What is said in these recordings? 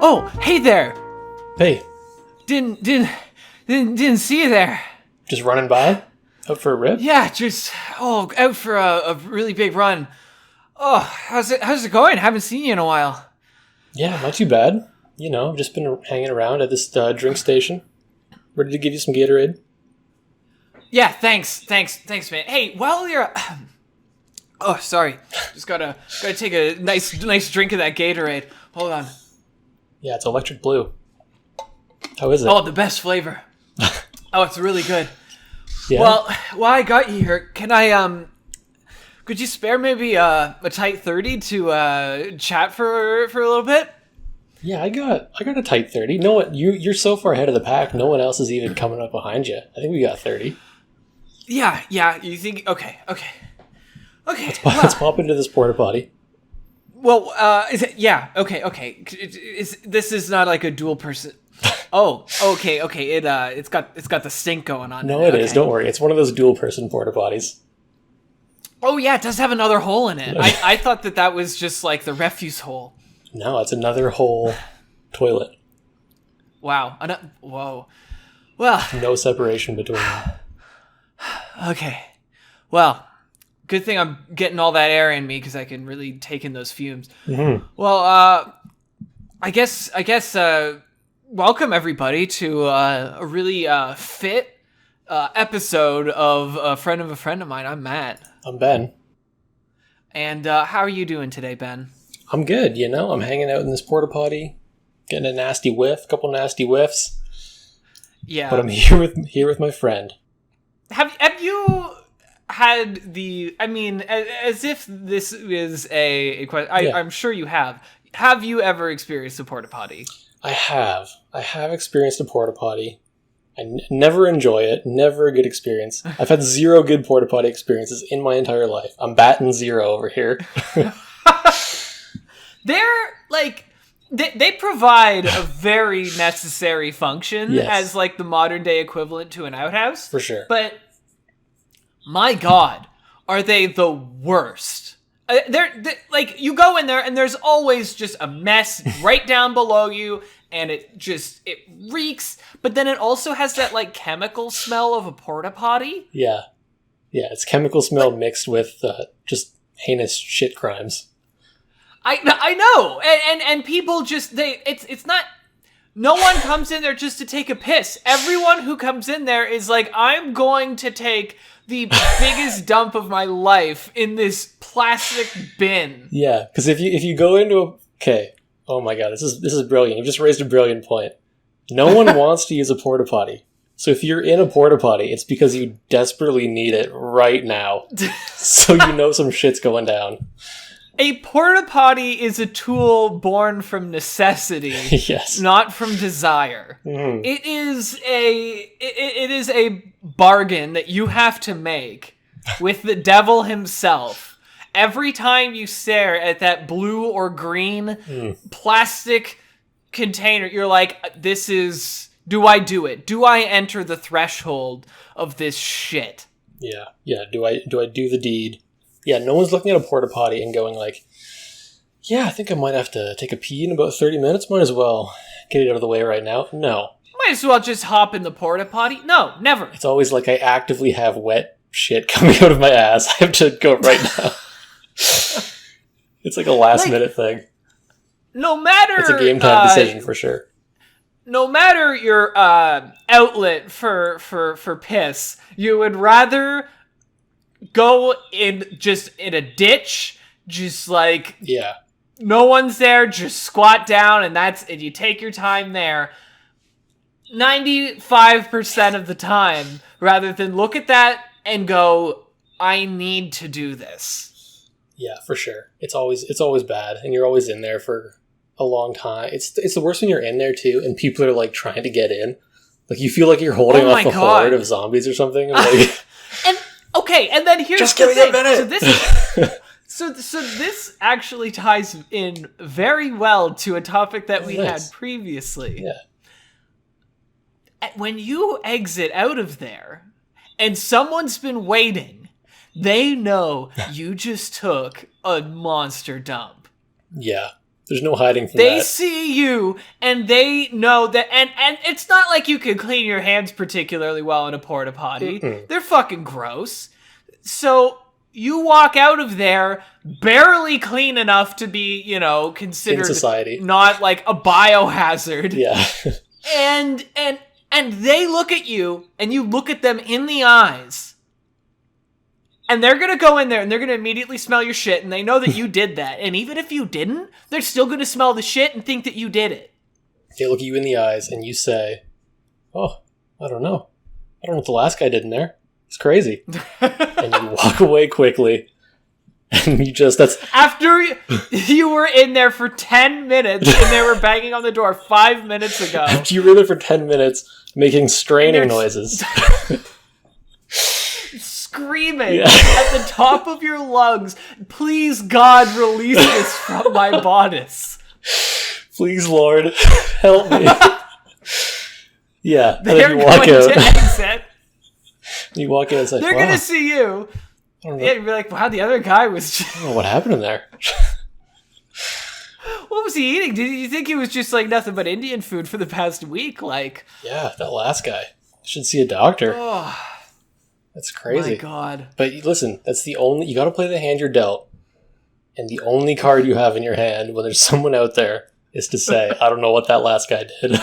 Oh, hey there. Hey, Didn't see you there. just running by? Out for a rip? Yeah, just out for a really big run. Oh, how's it going? Haven't seen you in a while. Yeah, not too bad. You know, I've just been hanging around at this drink station. Ready to give you some Gatorade? Yeah, thanks, man. Hey, while you're oh, sorry. Just gotta take a nice drink of that Gatorade. Hold on. Yeah, it's electric blue. How is it? Oh, the best flavor. Oh, it's really good. Yeah? Well, while I got you here, can I could you spare maybe a tight 30 to chat for a little bit? Yeah, I got a tight 30. No one, you're so far ahead of the pack. No one else is even coming up behind you. I think we got 30. Yeah. You think? Okay. Let's pop into this porta potty. Well, is it? Yeah. Okay. This is not like a dual person. Oh, okay. It's got the stink going on. No, it is. Don't worry. It's one of those dual person porta potties. Oh yeah, it does have another hole in it. I thought that was just like the refuse hole. No, it's another whole toilet. Wow. Whoa. Well. No separation between them. Okay. Well, good thing I'm getting all that air in me because I can really take in those fumes. Mm-hmm. Well, I guess. Welcome everybody to a really fit episode of a friend of mine. I'm Matt. I'm Ben. And how are you doing today, Ben? I'm good, you know. I'm hanging out in this porta potty, getting a nasty whiff, couple nasty whiffs. Yeah. But I'm here with my friend. Have you had the? I mean, as if this is a question. I'm sure you have. Have you ever experienced a porta potty? I have experienced a porta potty. I never enjoy it. Never a good experience. I've had 0 good porta potty experiences in my entire life. I'm batting 0 over here. They're like they provide a very necessary function as like the modern day equivalent to an outhouse. For sure. But my God, are they the worst? They're like you go in there and there's always just a mess right down below you, and it reeks. But then it also has that like chemical smell of a porta potty. Yeah, it's chemical smell mixed with just heinous shit crimes. I know, and people just it's not. No one comes in there just to take a piss. Everyone who comes in there is like, I'm going to take the biggest dump of my life in this plastic bin. Yeah, because if you go into oh my God, this is brilliant. You've just raised a brilliant point. No one wants to use a porta potty. So if you're in a porta potty, it's because you desperately need it right now. So you know some shit's going down. A porta potty is a tool born from necessity, yes, not from desire. Mm-hmm. It is a bargain that you have to make with the devil himself. Every time you stare at that blue or green plastic container, you're like, "This is. Do I do it? Do I enter the threshold of this shit?" Yeah. Do I do the deed? Yeah, no one's looking at a porta potty and going like, yeah, I think I might have to take a pee in about 30 minutes. Might as well get it out of the way right now. No. Might as well just hop in the porta potty. No, never. It's always like I actively have wet shit coming out of my ass. I have to go right now. It's like a last minute thing. No matter... It's a game time decision for sure. No matter your outlet for piss, you would rather... go in a ditch, just like no one's there, just squat down and you take your time there 95% of the time, rather than look at that and go, I need to do this. Yeah, for sure. It's always bad, and you're always in there for a long time. It's the worst when you're in there too, and people are like trying to get in. Like you feel like you're holding off a horde of zombies or something. Like, Okay, and then here's just the give thing. me a minute. So this actually ties in very well to a topic that we had previously. Yeah. When you exit out of there and someone's been waiting, they know you just took a monster dump. Yeah. There's no hiding from They that. see you, and they know that, and it's not like you can clean your hands particularly well in a porta potty. Mm-mm. They're fucking gross. So you walk out of there barely clean enough to be, considered In society. not like a biohazard. Yeah. And they look at you, and you look at them in the eyes. And they're going to go in there and they're going to immediately smell your shit, and they know that you did that. And even if you didn't, they're still going to smell the shit and think that you did it. They look at you in the eyes and you say, "Oh, I don't know. I don't know what the last guy did in there. It's crazy." And you walk away quickly. And that's... After you were in there for 10 minutes and they were banging on the door 5 minutes ago. After you were there for 10 minutes making straining noises. Screaming at the top of your lungs, "Please, God, release this from my bodice. Please, Lord, help me." Yeah, and They're then you walk going out. to exit. You walk in and say, They're going to see you. I don't know. Yeah, you'd be like, wow, the other guy was just... I don't know what happened in there. What was he eating? Did you think he was just like nothing but Indian food for the past week? Like... Yeah, that last guy. Should see a doctor. Oh, That's crazy. my God. But listen, that's the only... You got to play the hand you're dealt. And the only card you have in your hand when there's someone out there is to say, "I don't know what that last guy did.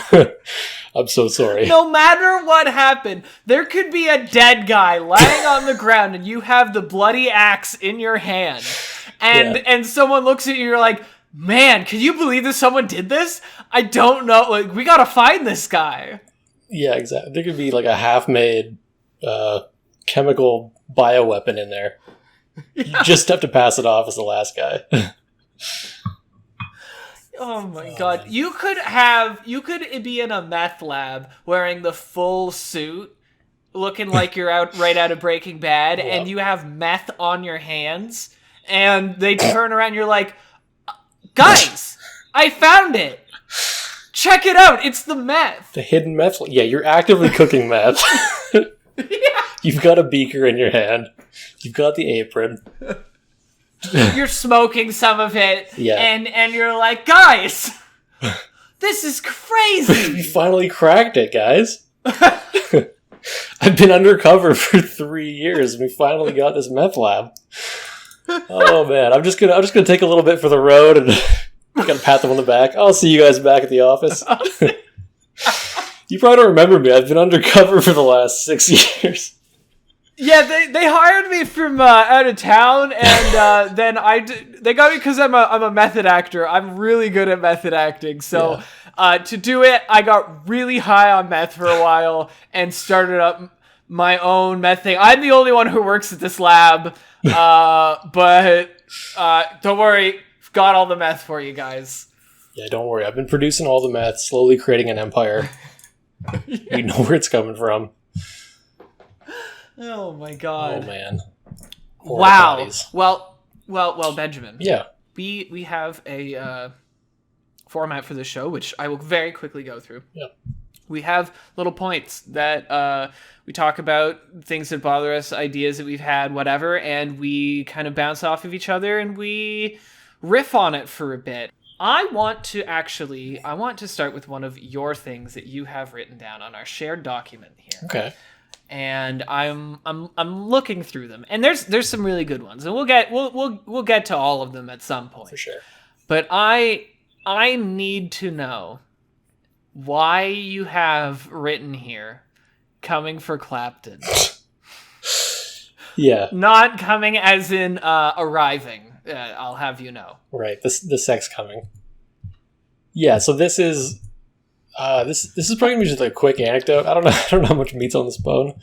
I'm so sorry." No matter what happened, there could be a dead guy lying on the ground and you have the bloody axe in your hand. And someone looks at you and you're like, "Man, can you believe that someone did this? I don't know. Like, we gotta find this guy." Yeah, exactly. There could be like a half-made chemical bioweapon in there. You just have to pass it off as the last guy. Oh my God. Man. You could be in a meth lab wearing the full suit, looking like you're right out of Breaking Bad, and you have meth on your hands, and they turn around and you're like, "Guys, I found it. Check it out. It's the meth." The hidden meth. Yeah, you're actively cooking meth. Yeah. You've got a beaker in your hand. You've got the apron. You're smoking some of it, Yeah. and you're like, "Guys, this is crazy." We finally cracked it, guys. I've been undercover for 3 years, and we finally got this meth lab. Oh man, I'm just gonna take a little bit for the road and gotta pat them on the back. I'll see you guys back at the office. You probably don't remember me. I've been undercover for the last 6 years. Yeah, they hired me from out of town, and then they got me because I'm a method actor. I'm really good at method acting, so to do it, I got really high on meth for a while and started up my own meth thing. I'm the only one who works at this lab, but don't worry, I've got all the meth for you guys. Yeah, don't worry. I've been producing all the meth, slowly creating an empire. Yeah. We know where it's coming from. Oh my God. Oh man. Wow. Bodies. Well, Benjamin. Yeah. We have a format for this show, which I will very quickly go through. Yeah. We have little points that we talk about, things that bother us, ideas that we've had, whatever, and we kind of bounce off of each other and we riff on it for a bit. I want to start with one of your things that you have written down on our shared document here. Okay. And I'm looking through them, and there's some really good ones, and we'll get to all of them at some point. For sure. But I need to know why you have written here, "coming for Clapton." Yeah. Not coming as in arriving. I'll have you know. Right. The sex coming. Yeah. So this is probably gonna be just a quick anecdote. I don't know how much meat's on this bone.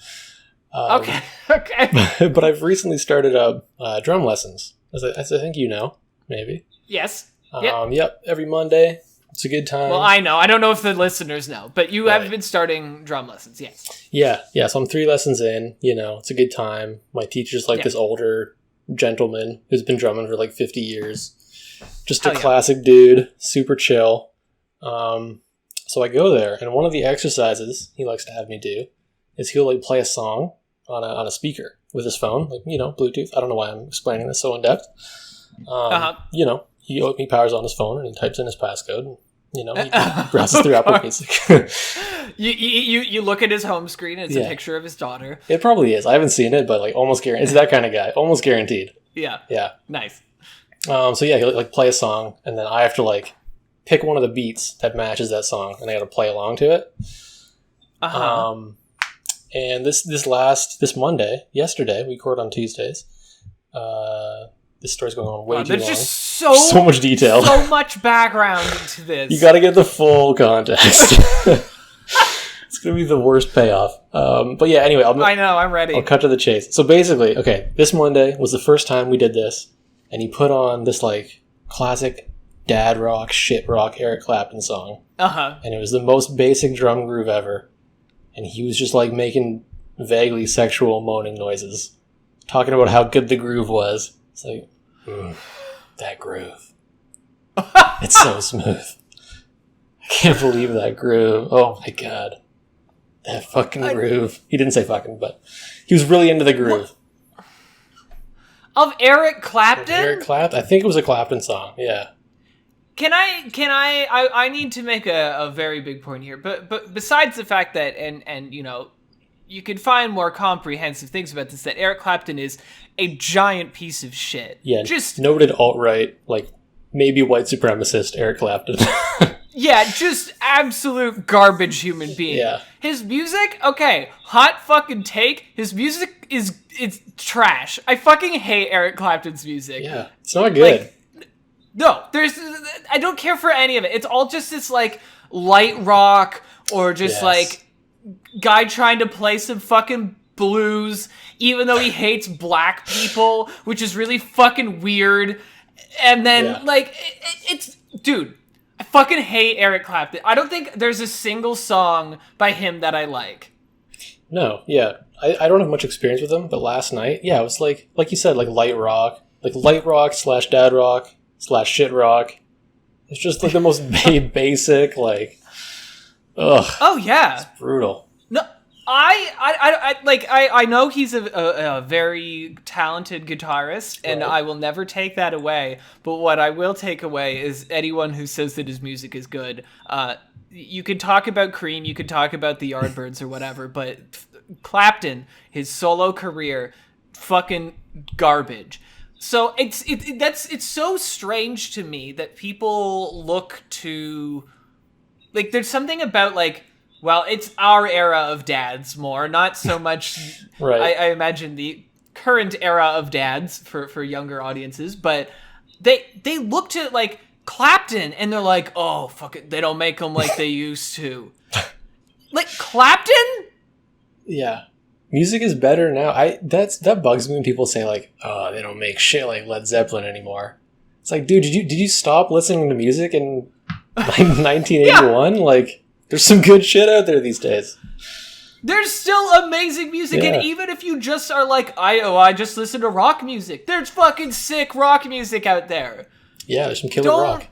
Okay. But I've recently started up drum lessons, as I think you know, maybe. Yes. Yep. Yep. Every Monday. It's a good time. Well, I know. I don't know if the listeners know, but you have been starting drum lessons. Yes. Yeah. So I'm 3 lessons in. It's a good time. My teacher's like this older gentleman who's been drumming for like 50 years. Just a classic dude. Super chill. So I go there, and one of the exercises he likes to have me do is he'll like play a song on a speaker with his phone, like Bluetooth. I don't know why I'm explaining this so in depth. he powers on his phone and he types in his passcode. And, you know, he browses through Apple Music. You look at his home screen and it's a picture of his daughter. It probably is. I haven't seen it, but like almost guaranteed. It's that kind of guy. Almost guaranteed. Yeah. Yeah. Nice. So yeah, he'll like play a song, and then I have to like pick one of the beats that matches that song, and I got to play along to it. And this Monday, yesterday, we record on Tuesdays. This story's going on way too long. There's just so much detail, so much background to this. You got to get the full context. It's gonna be the worst payoff. But yeah, anyway, I know, I'm ready. I'll cut to the chase. So basically, okay, this Monday was the first time we did this, and he put on this like classic dad rock, shit rock Eric Clapton song. And it was the most basic drum groove ever. And he was just like making vaguely sexual moaning noises, talking about how good the groove was. It's like, that groove. It's so smooth. I can't believe that groove. Oh my god. That fucking groove. He didn't say fucking, but he was really into the groove. Of Eric Clapton? Eric Clapton? I think it was a Clapton song, yeah. I need to make a very big point here, but besides the fact that, and you know, you could find more comprehensive things about this, that Eric Clapton is a giant piece of shit. Yeah, just noted alt-right, like, maybe white supremacist Eric Clapton. Yeah, just absolute garbage human being. Yeah. His music, okay, hot fucking take, his music it's trash. I fucking hate Eric Clapton's music. Yeah, it's not good. Like, no, I don't care for any of it. It's all just this, like, light rock or just, like, guy trying to play some fucking blues, even though he hates black people, which is really fucking weird. And then, like, it's... Dude, I fucking hate Eric Clapton. I don't think there's a single song by him that I like. No, yeah. I don't have much experience with him, but last night, yeah, it was like you said, like light rock / dad rock / shit rock. It's just like the most basic, like, ugh. Oh yeah, it's brutal. No, I know he's a very talented guitarist, and I will never take that away. But what I will take away is anyone who says that his music is good. You could talk about Cream, you could talk about the Yardbirds or whatever, but Clapton, his solo career, fucking garbage. So it's so strange to me that people look to, like, there's something about, like, well, it's our era of dads more, not so much I imagine the current era of dads for younger audiences, but they look to, like, Clapton and they're like, oh, fuck it, they don't make them like they used to. Like, Clapton? Yeah. Music is better now. That bugs me when people say, like, oh, they don't make shit like Led Zeppelin anymore. It's like, dude, did you stop listening to music in 1981? Like, there's some good shit out there these days. There's still amazing music, and even if you just are like, I just listen to rock music, there's fucking sick rock music out there. Yeah, there's some killer rock.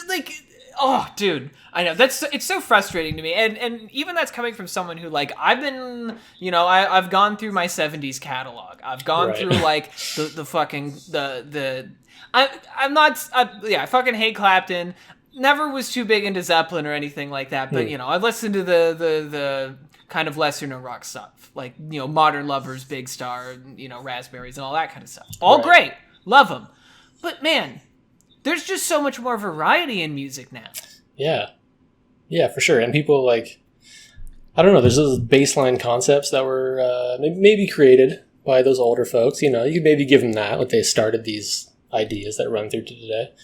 Like, oh, dude, I know it's so frustrating to me, and even that's coming from someone who, like, I've been, you know, I've gone through my 70s catalog. I've gone through, like, the fucking I fucking hate Clapton. Never was too big into Zeppelin or anything like that, but you know, I've listened to the kind of lesser known rock stuff, like, you know, Modern Lovers, Big Star, you know, Raspberries, and all that kind of stuff. All great, love them. But man, there's just so much more variety in music now. Yeah, for sure. And people, like, I don't know, there's those baseline concepts that were maybe created by those older folks. You know, you could maybe give them that, like they started these ideas that run through to today.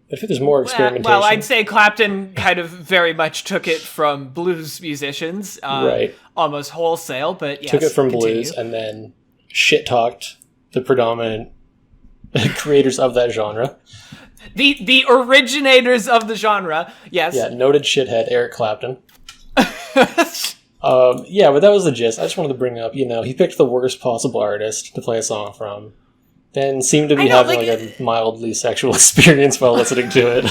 But I think there's more experimentation. Well, I'd say Clapton kind of very much took it from blues musicians, almost wholesale. But yes, took it from blues and then shit-talked the predominant creators of that genre. The originators of the genre, yes. Yeah, noted shithead Eric Clapton. Yeah, but that was the gist. I just wanted to bring up, you know, he picked the worst possible artist to play a song from. Then seemed to be having a mildly sexual experience while listening to it.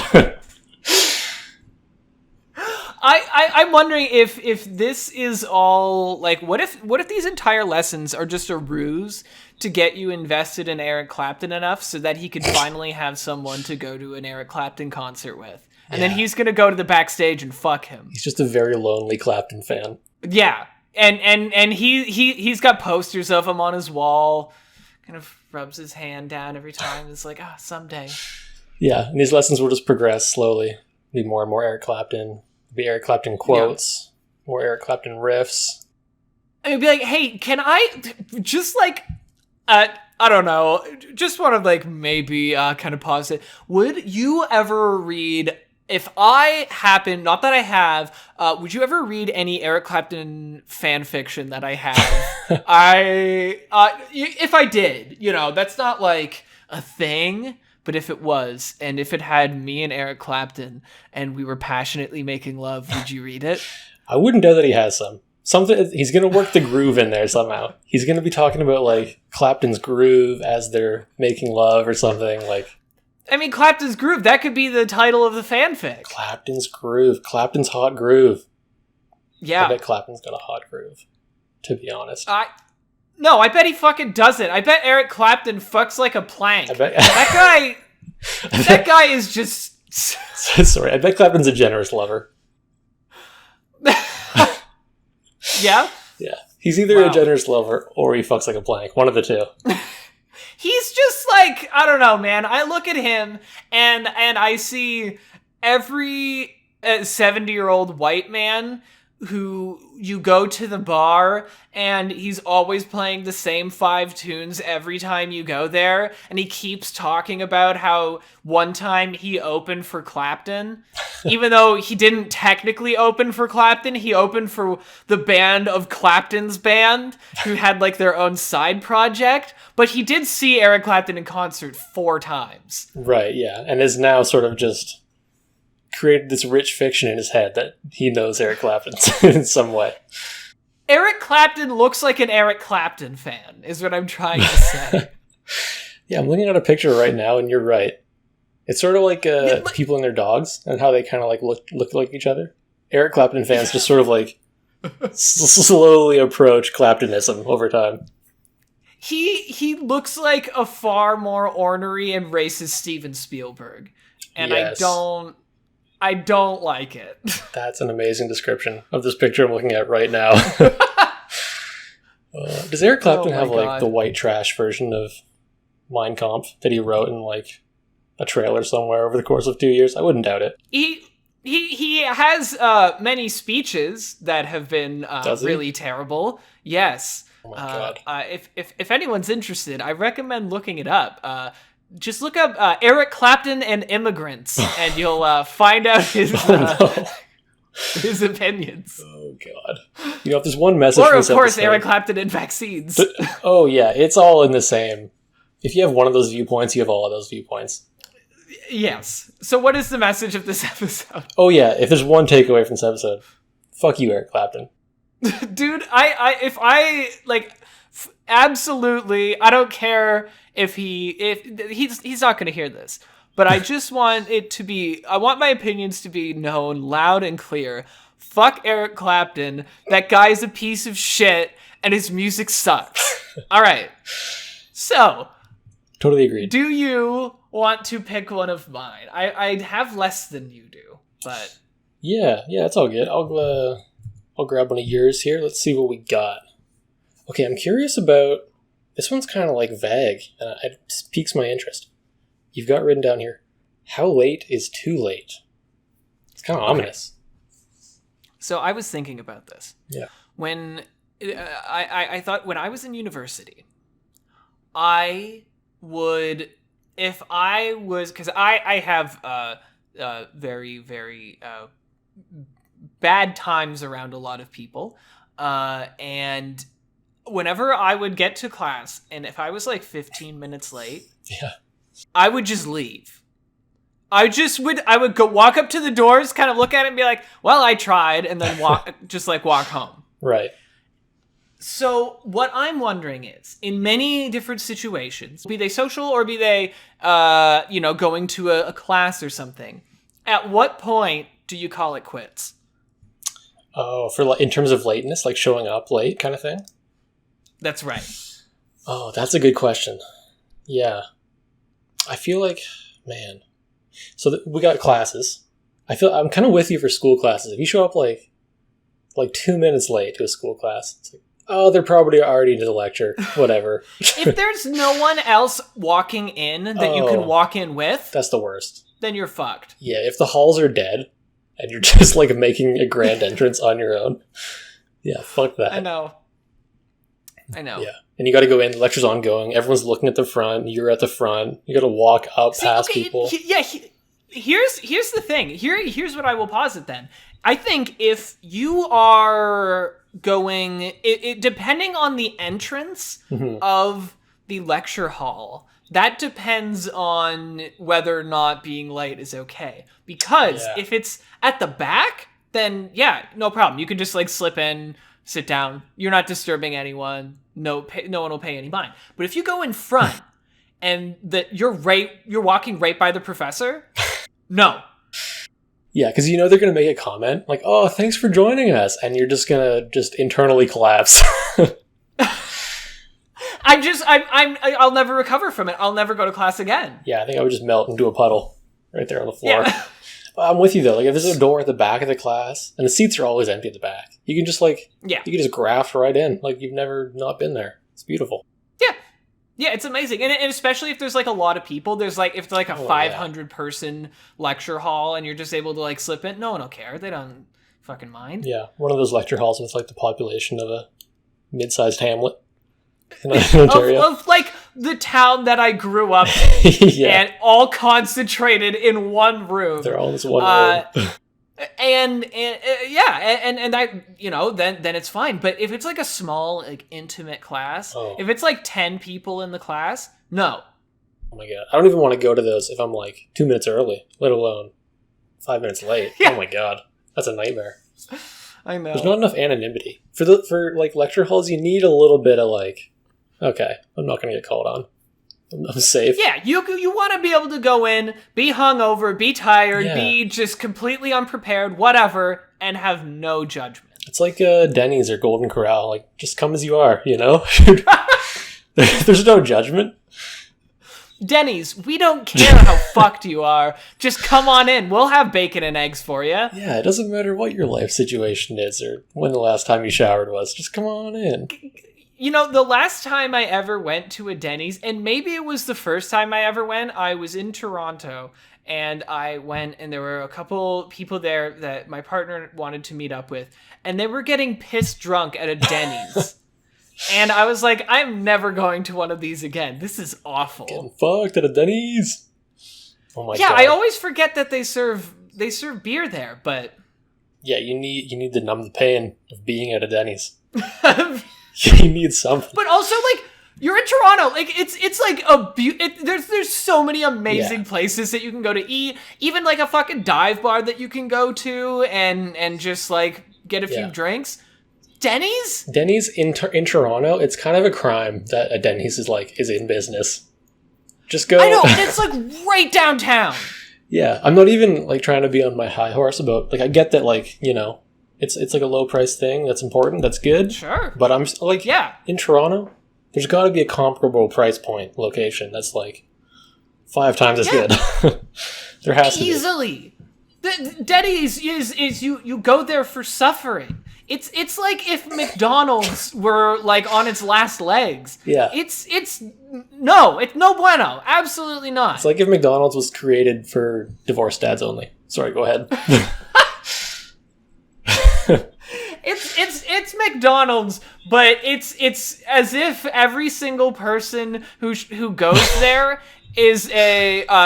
I'm wondering if this is all like, what if these entire lessons are just a ruse to get you invested in Eric Clapton enough so that he could finally have someone to go to an Eric Clapton concert with, and then he's gonna go to the backstage and fuck him. He's just a very lonely Clapton fan. Yeah, and he's got posters of him on his wall. Kind of rubs his hand down every time. It's like, someday. Yeah, and these lessons will just progress slowly. Be more and more Eric Clapton. Be Eric Clapton quotes. Yeah. More Eric Clapton riffs. And it'd be like, hey, can I just like, I don't know, just want to like maybe kind of pause it. Would you ever read, if I happen, not that I have, would you ever read any Eric Clapton fan fiction that I have? If I did, that's not like a thing. But if it was, and if it had me and Eric Clapton, and we were passionately making love, would you read it? I wouldn't doubt that he has some. Something, he's going to work the groove in there somehow. He's going to be talking about, like, Clapton's groove as they're making love or something, like... I mean, Clapton's groove, that could be the title of the fanfic. Clapton's groove. Clapton's hot groove. Yeah. I bet Clapton's got a hot groove, to be honest. No, I bet he fucking doesn't. I bet Eric Clapton fucks like a plank. That guy is just... Sorry, I bet Clapton's a generous lover. Yeah? Yeah. He's either a generous lover or he fucks like a plank. One of the two. He's just like, I don't know, man. I look at him and I see every 70-year-old white man who you go to the bar and he's always playing the same 5 tunes every time you go there, and he keeps talking about how one time he opened for Clapton, even though he didn't technically open for Clapton. He opened for the band of Clapton's band, who had like their own side project, but he did see Eric Clapton in concert 4 times. Right, yeah, and is now sort of just created this rich fiction in his head that he knows Eric Clapton in some way. Eric Clapton looks like an Eric Clapton fan, is what I'm trying to say. Yeah, I'm looking at a picture right now, and you're right. It's sort of like people and their dogs, and how they kind of like look like each other. Eric Clapton fans just sort of like slowly approach Claptonism over time. He looks like a far more ornery and racist Steven Spielberg, and yes. I don't like it. That's an amazing description of this picture I'm looking at right now. Does Eric Clapton have like the white trash version of Mein Kampf that he wrote in like a trailer somewhere over the course of 2 years? I wouldn't doubt it. He has many speeches that have been really terrible. Yes. Oh my God. If anyone's interested, I recommend looking it up. Just look up Eric Clapton and immigrants, and you'll find out his opinions. Oh God! If there's one message, or of course, Eric Clapton and vaccines. Oh yeah, it's all in the same. If you have one of those viewpoints, you have all of those viewpoints. Yes. So, what is the message of this episode? Oh yeah, if there's one takeaway from this episode, fuck you, Eric Clapton. Dude, absolutely, I don't care if he's not going to hear this, but I just want I want my opinions to be known loud and clear. Fuck Eric Clapton. That guy's a piece of shit, and his music sucks. All right. So, totally agreed. Do you want to pick one of mine? I have less than you do, but yeah, it's all good. I'll grab one of yours here. Let's see what we got. Okay, I'm curious about... This one's kind of like vague, and it piques my interest. You've got written down here, how late is too late? It's kind of ominous. So I was thinking about this. Yeah. When I thought when I was in university, I would... If I was... Because I have very, very bad times around a lot of people, and... Whenever I would get to class, and if I was like 15 minutes late, I would just leave. I would go walk up to the doors, kind of look at it and be like, well, I tried, and then walk home. Right. So what I'm wondering is, in many different situations, be they social or be they, going to a class or something, at what point do you call it quits? Oh, for in terms of lateness, like showing up late kind of thing? That's right. Oh, that's a good question. Yeah. I feel like, man. So we got classes. I'm kind of with you for school classes. If you show up like 2 minutes late to a school class, it's like, oh, they're probably already into the lecture. Whatever. If there's no one else walking in that you can walk in with, that's the worst. Then you're fucked. Yeah, if the halls are dead and you're just like making a grand entrance on your own, yeah, fuck that. I know. Yeah, and you got to go in. The lecture's ongoing. Everyone's looking at the front. You're at the front. You got to walk up past people. Here's the thing. Here's what I will posit then. I think if you are going, depending on the entrance of the lecture hall, that depends on whether or not being late is okay. Because if it's at the back, then no problem. You can just like slip in, sit down. You're not disturbing anyone. No one will pay any mind. But if you go in front and you're walking right by the professor, no. Yeah, because you know they're going to make a comment like, "Oh, thanks for joining us," and you're just gonna internally collapse. I'll never recover from it. I'll never go to class again. Yeah, I think I would just melt into a puddle right there on the floor. Yeah. I'm with you though. Like if there's a door at the back of the class and the seats are always empty at the back, you can just you can just graft right in like you've never not been there. It's beautiful. Yeah, it's amazing. And especially if there's like a lot of people, there's like, if it's like a 500 person lecture hall and you're just able to like slip in, no one will care. They don't fucking mind. Yeah, one of those lecture halls with like the population of a mid-sized hamlet in Ontario. Of like the town that I grew up in and all concentrated in one room. They're all in this one room. And I, then it's fine. But if it's like a small, like intimate class, if it's like 10 people in the class, no. Oh my God. I don't even want to go to those if I'm like 2 minutes early, let alone 5 minutes late. Yeah. Oh my God. That's a nightmare. I know. There's not enough anonymity. For like lecture halls, you need a little bit of like, okay, I'm not going to get called on. I'm safe. Yeah, you want to be able to go in, be hungover, be tired, be just completely unprepared, whatever, and have no judgment. It's like Denny's or Golden Corral. Like, just come as you are, you know? There's no judgment. Denny's, we don't care how fucked you are. Just come on in. We'll have bacon and eggs for you. Yeah, it doesn't matter what your life situation is or when the last time you showered was. Just come on in. You know, the last time I ever went to a Denny's, and maybe it was the first time I ever went, I was in Toronto, and I went, and there were a couple people there that my partner wanted to meet up with, and they were getting pissed drunk at a Denny's. And I was like, I'm never going to one of these again. This is awful. Getting fucked at a Denny's? Oh my God. Yeah, I always forget that they serve beer there, but... Yeah, you need to numb the pain of being at a Denny's. You need something. But also, like, you're in Toronto. Like, it's like there's so many amazing places that you can go to eat. Even, like, a fucking dive bar that you can go to and just, like, get a few drinks. Denny's? Denny's in Toronto, it's kind of a crime that a Denny's is in business. Just go. I know, and it's, like, right downtown. Yeah, I'm not even, like, trying to be on my high horse about, like, I get that, like, you know, it's like a low price thing. That's important. That's good. Sure. But I'm like, in Toronto, there's got to be a comparable price point location that's like 5 times as good. There has to be. Easily. The Denny's is you go there for suffering. It's like if McDonald's were like on its last legs. Yeah. It's no bueno. Absolutely not. It's like if McDonald's was created for divorced dads only. Sorry, go ahead. It's McDonald's, but it's as if every single person who goes there is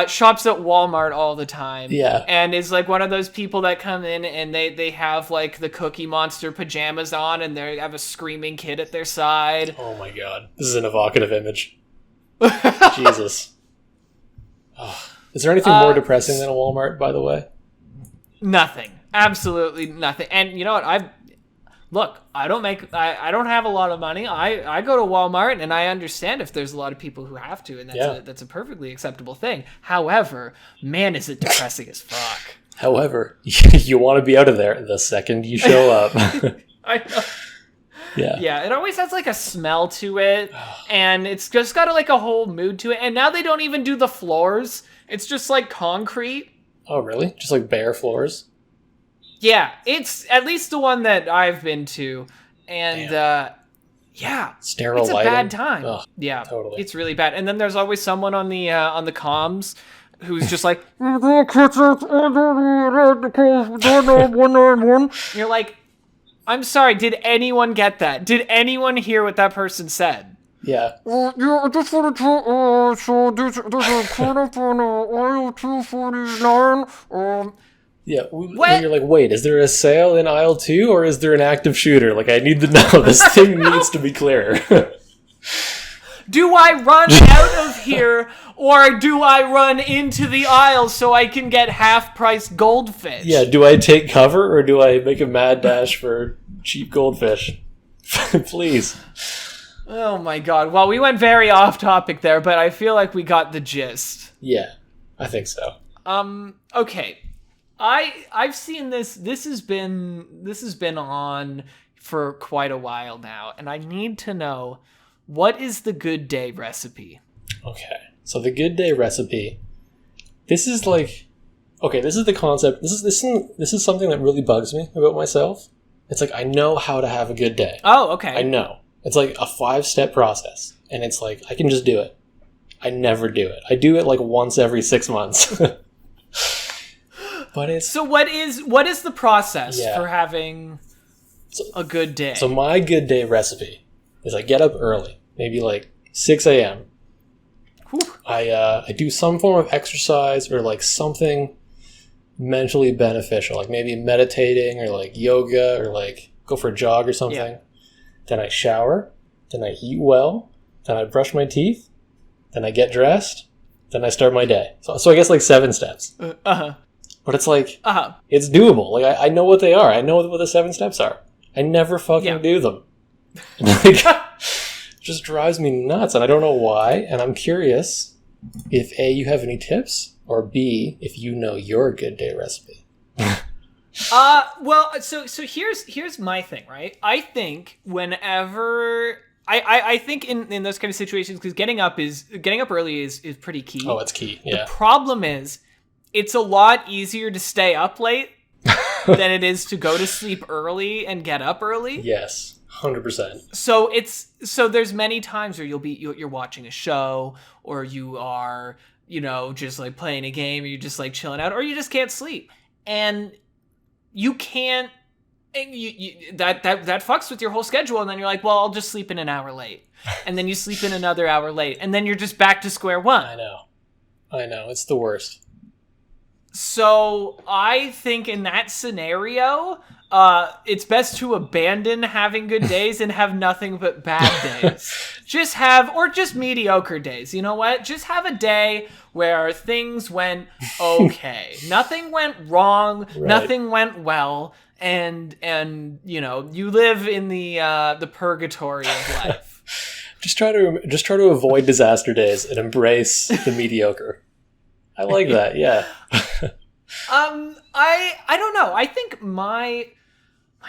shops at Walmart all the time. Yeah. And is like one of those people that come in and they have like the Cookie Monster pajamas on and they have a screaming kid at their side. Oh my God. This is an evocative image. Jesus. Oh. Is there anything more depressing than a Walmart, by the way? Nothing. Absolutely nothing. And you know what? I don't have a lot of money. I go to Walmart and I understand if there's a lot of people who have to, and that's a perfectly acceptable thing. However, man, is it depressing as fuck. However, you want to be out of there the second you show up. I know. Yeah. Yeah, it always has like a smell to it, and it's just got like a whole mood to it. And now they don't even do the floors. It's just like concrete. Oh, really? Just like bare floors? Yeah, it's at least the one that I've been to. And yeah, sterile it's a lighting. bad time. Ugh, yeah, totally. It's really bad. And then there's always someone on the comms who's just like, you're like, I'm sorry, did anyone get that? Did anyone hear what that person said? Yeah. Yeah, I just wanted to, so there's a card up on aisle 249. Yeah, when you're like, wait, is there a sale in aisle 2 or is there an active shooter? Like, I need to know. This thing needs to be clear. Do I run out of here or do I run into the aisle so I can get half-price goldfish? Yeah, do I take cover or do I make a mad dash for cheap goldfish? Please. Oh my god. Well, we went very off topic there, but I feel like we got the gist. Yeah, I think so. Okay. I've seen this. This has been on for quite a while now, and I need to know, what is the good day recipe? Okay, so the good day recipe. This is like, okay, this is the concept. This is something that really bugs me about myself. It's like I know how to have a good day. Oh, okay. I know. It's like a 5-step process, and it's like I can just do it. I never do it. I do it like once every 6 months. But it's so what is the process for having a good day? So my good day recipe is I get up early, maybe like 6 a.m. I do some form of exercise or like something mentally beneficial, like maybe meditating or like yoga or like go for a jog or something. Yeah. Then I shower, then I eat well, then I brush my teeth, then I get dressed, then I start my day. So I guess like 7 steps. But it's like, it's doable. Like, I know what they are. I know what the 7 steps are. I never fucking do them. Like, it just drives me nuts, and I don't know why. And I'm curious if A, you have any tips, or B, if you know your good day recipe. Well, so here's my thing, right? I think whenever I think in those kind of situations, because getting up early is pretty key. Oh, it's key. Yeah. The problem is, it's a lot easier to stay up late than it is to go to sleep early and get up early. Yes, 100%. So there's many times where you're watching a show, or you are, just like playing a game, or you're just like chilling out, or you just can't sleep, and you can't. And that fucks with your whole schedule, and then you're like, well, I'll just sleep in an hour late, and then you sleep in another hour late, and then you're just back to square one. I know, it's the worst. So I think in that scenario, it's best to abandon having good days and have nothing but bad days. Just mediocre days. You know what? Just have a day where things went okay. Nothing went wrong. Right. Nothing went well. And you live in the purgatory of life. Just try to avoid disaster days and embrace the mediocre. I like that, yeah. I don't know. I think my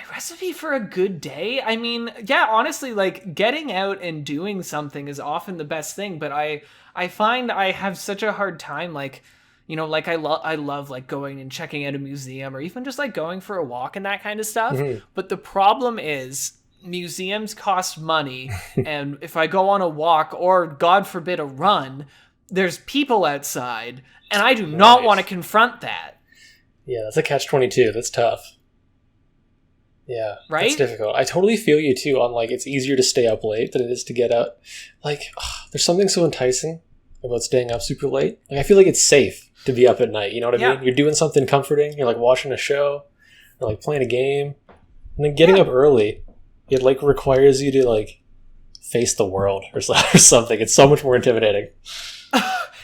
recipe for a good day, I mean, yeah, honestly, like getting out and doing something is often the best thing, but I find I have such a hard time, like, like I love like going and checking out a museum, or even just like going for a walk and that kind of stuff. Mm-hmm. But the problem is museums cost money, and if I go on a walk, or God forbid a run, there's people outside, and I do not want to confront that. Yeah, that's a catch-22. That's tough. Yeah, right? That's difficult. I totally feel you, too, on, like, it's easier to stay up late than it is to get out. Like, there's something so enticing about staying up super late. Like, I feel like it's safe to be up at night, you know what I mean? You're doing something comforting. You're, like, watching a show, or, like, playing a game. And then getting up early, it, like, requires you to, like, face the world or something. It's so much more intimidating.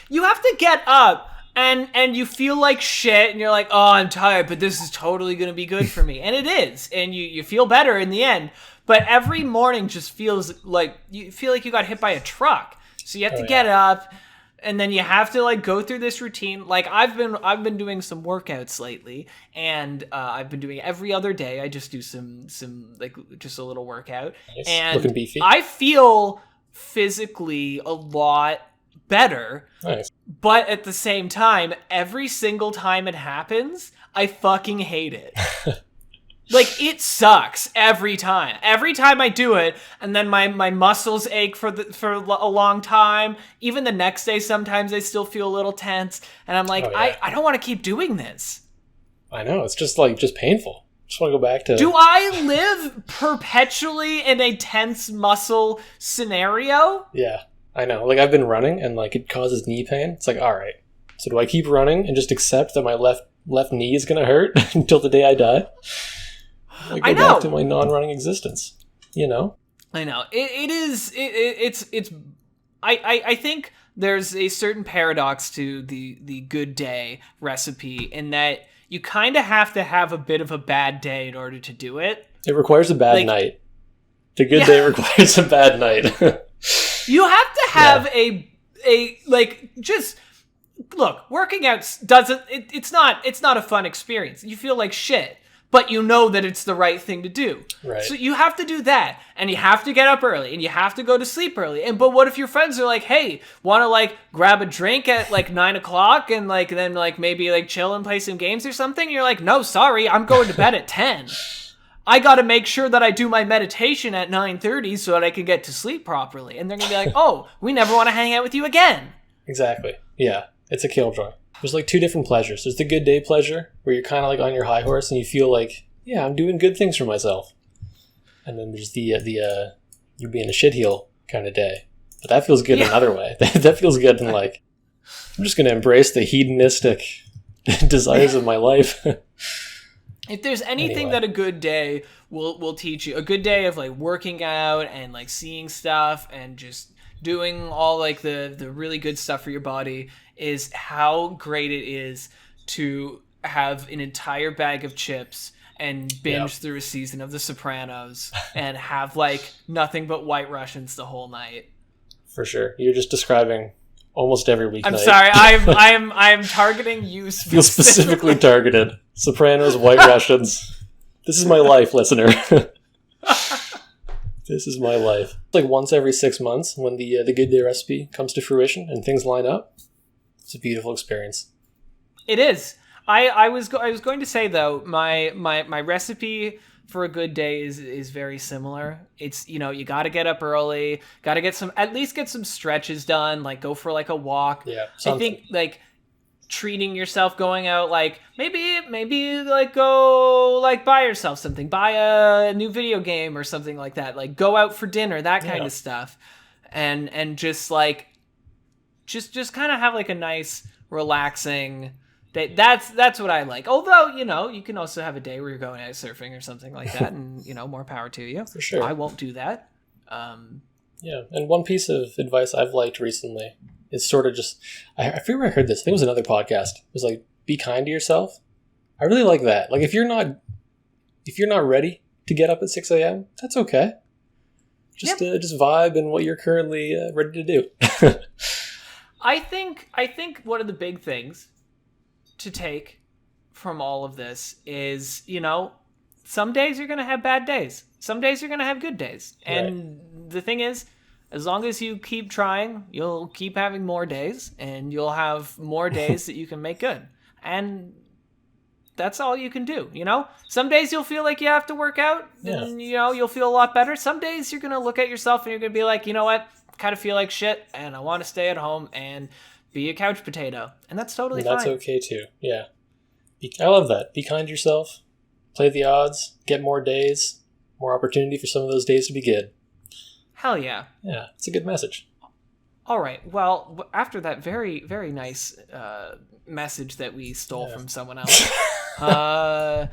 You have to get up and you feel like shit, and you're like, oh, I'm tired, but this is totally going to be good for me. And it is. And you feel better in the end. But every morning just feels like you got hit by a truck. So you have to get up, And then you have to like go through this routine. Like I've been doing some workouts lately, and I've been doing it every other day. I just do some like just a little workout, Nice. and Looking beefy. I feel physically a lot better. Nice. But at the same time, every single time it happens, I fucking hate it. Like, it sucks every time. Every time I do it, and then my muscles ache for a long time. Even the next day, sometimes I still feel a little tense. And I'm like, I don't want to keep doing this. I know. It's just painful. Just want to go back to... Do I live perpetually in a tense muscle scenario? Yeah, I know. Like, I've been running, and, like, it causes knee pain. It's like, all right. So do I keep running and just accept that my left knee is going to hurt until the day I die? I go back to my non-running existence, you know? I know. I think there's a certain paradox to the good day recipe in that you kind of have to have a bit of a bad day in order to do it. It requires a bad night. The good day requires a bad night. You have to have a like, just look, working out doesn't, it's not a fun experience. You feel like shit. But you know that it's the right thing to do. Right. So you have to do that. And you have to get up early. And you have to go to sleep early. But what if your friends are like, hey, want to like grab a drink at like 9 o'clock and like then like maybe like chill and play some games or something? And you're like, no, sorry, I'm going to bed at 10. I got to make sure that I do my meditation at 9:30 so that I can get to sleep properly. And they're going to be like, oh, we never want to hang out with you again. Exactly. Yeah. It's a killjoy. There's like two different pleasures. There's the good day pleasure, where you're kind of like on your high horse and you feel like, yeah, I'm doing good things for myself. And then there's the you being a shitheel kind of day. But that feels good in another way. That feels good in like, I'm just going to embrace the hedonistic desires of my life. If there's anything that a good day will teach you, a good day of like working out and like seeing stuff and just doing all like the really good stuff for your body, is how great it is to have an entire bag of chips and binge through a season of The Sopranos and have like nothing but White Russians the whole night. For sure. You're just describing almost every weeknight. I'm sorry, I'm targeting you specifically. Feel specifically targeted. Sopranos, White Russians. This is my life, listener. This is my life. It's like once every 6 months when the good day recipe comes to fruition and things line up. It's a beautiful experience. It is. I was going to say though, my recipe for a good day is very similar. It's, you know, you got to get up early, got to at least get some stretches done, like go for like a walk. Yeah. I think like treating yourself, going out, like maybe like go like buy yourself something, buy a new video game or something like that, like go out for dinner, that kind of stuff, and just like just kind of have like a nice relaxing day. That's what I like. Although, you know, you can also have a day where you're going out surfing or something like that, and you know, more power to you. For sure. I won't do that. Yeah, and one piece of advice I've liked recently is sort of just, I forget where I heard this. I think it was another podcast. It was like, be kind to yourself. I really like that. Like, if you're not ready to get up at 6 a.m., that's okay. Just vibe in what you're currently ready to do. I think one of the big things to take from all of this is, you know, some days you're going to have bad days. Some days you're going to have good days. And the thing is, as long as you keep trying, you'll keep having more days, and you'll have more days that you can make good. And that's all you can do, you know? Some days you'll feel like you have to work out, and, you know, you'll feel a lot better. Some days you're going to look at yourself and you're going to be like, you know what? I kind of feel like shit, and I want to stay at home and be a couch potato. And that's totally fine. That's okay, too. Yeah. I love that. Be kind to yourself. Play the odds. Get more days. More opportunity for some of those days to be good. Hell yeah. Yeah, it's a good message. All right. Well, after that very, very nice message that we stole from someone else, I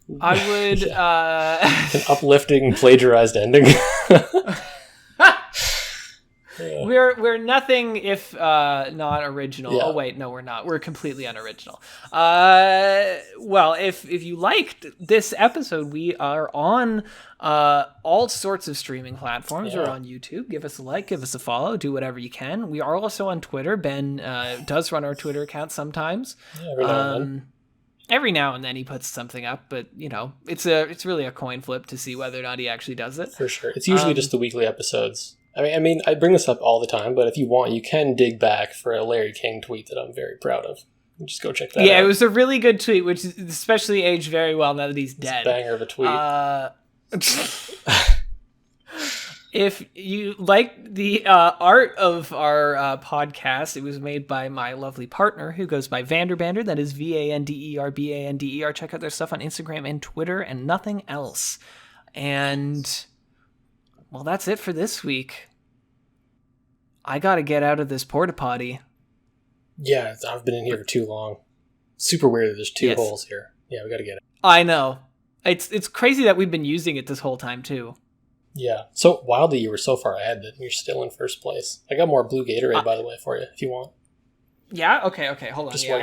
would... An uplifting, plagiarized ending. we're nothing if not original. Yeah. Oh wait, no, we're not. We're completely unoriginal. Well, if you liked this episode, we are on all sorts of streaming platforms. Yeah. We're on YouTube. Give us a like, give us a follow, do whatever you can. We are also on Twitter. Ben does run our Twitter account sometimes. Yeah, every now and then. Every now and then he puts something up, but it's really a coin flip to see whether or not he actually does it. For sure. It's usually just the weekly episodes. I mean, I bring this up all the time, but if you want, you can dig back for a Larry King tweet that I'm very proud of. Just go check that out. Yeah, it was a really good tweet, which especially aged very well now that he's dead. It's a banger of a tweet. If you like the art of our podcast, it was made by my lovely partner who goes by Vanderbander. That is VanderBander. Check out their stuff on Instagram and Twitter and nothing else. And, well, that's it for this week. I got to get out of this porta potty. Yeah, I've been in here for too long. Super weird that there's two holes here. Yeah, we got to get it. I know. It's crazy that we've been using it this whole time, too. Yeah. So wildly, you were so far ahead that you're still in first place. I got more blue Gatorade, by the way, for you, if you want. Yeah? Okay, hold on. Just Yeah,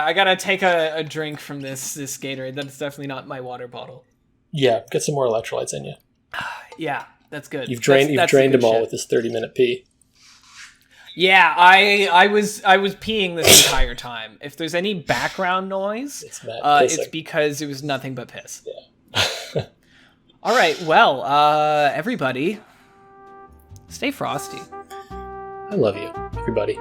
I gotta take a drink from this Gatorade. That's definitely not my water bottle. Yeah, get some more electrolytes in you. Yeah, that's good. You've drained them all shit. with this 30-minute pee. Yeah, I was peeing this entire time. If there's any background noise, it's because it was nothing but piss. Yeah. All right, well, everybody, stay frosty. I love you, everybody.